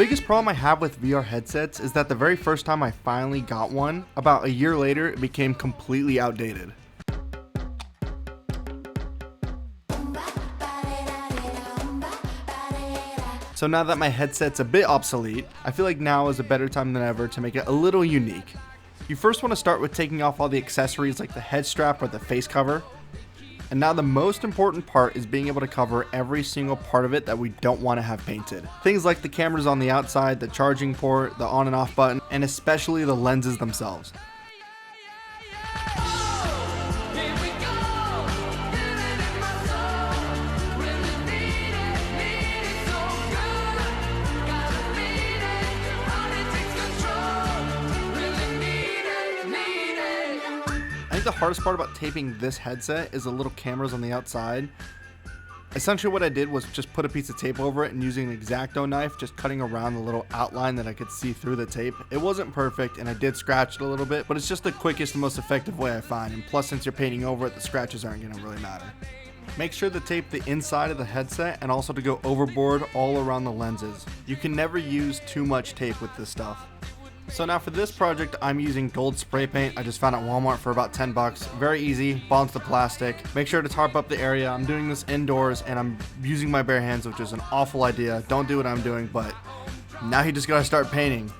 biggest problem I have with VR headsets is that the very first time I finally got one, about a year later, it became completely outdated. So now that my headset's a bit obsolete, I feel like now is a better time than ever to make it a little unique. You first want to start with taking off all the accessories like the head strap or the face cover. And now the most important part is being able to cover every single part of it that we don't want to have painted. Things like the cameras on the outside, the charging port, the on and off button, and especially the lenses themselves. I think the hardest part about taping this headset is the little cameras on the outside. Essentially what I did was just put a piece of tape over it and using an X-Acto knife, just cutting around the little outline that I could see through the tape. It wasn't perfect and I did scratch it a little bit, but it's just the quickest and most effective way I find, and plus since you're painting over it, the scratches aren't going to really matter. Make sure to tape the inside of the headset and also to go overboard all around the lenses. You can never use too much tape with this stuff. So now for this project, I'm using gold spray paint. I just found at Walmart for about 10 bucks. Very easy, bonds the plastic. Make sure to tarp up the area. I'm doing this indoors and I'm using my bare hands, which is an awful idea. Don't do what I'm doing, but now you just gotta start painting.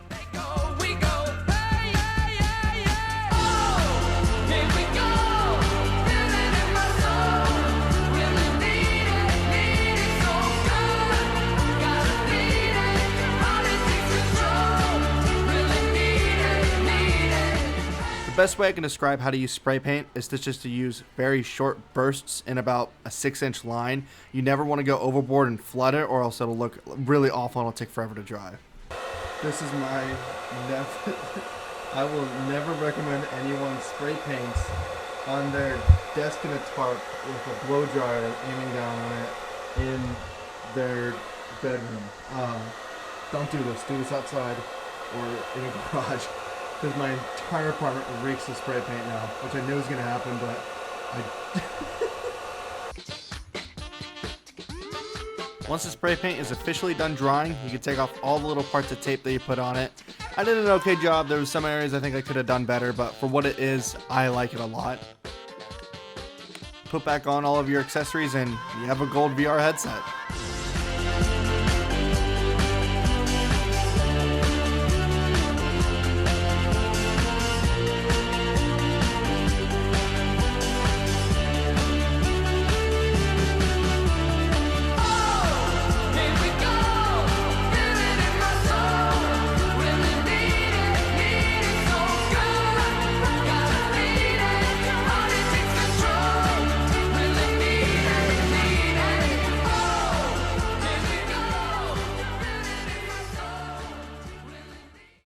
The best way I can describe how to use spray paint is just to use very short bursts in about a 6-inch line. You never want to go overboard and flood it, or else it'll look really awful and it'll take forever to dry. This is my I will never recommend anyone spray paints on their desk in a tarp with a blow dryer aiming down on it in their bedroom. Don't do this. Do this outside or in a garage. Because my entire apartment reeks of spray paint now, which I knew was going to happen, but Once the spray paint is officially done drying, you can take off all the little parts of tape that you put on it. I did an okay job. There was some areas I think I could have done better, but for what it is, I like it a lot. Put back on all of your accessories and you have a gold VR headset.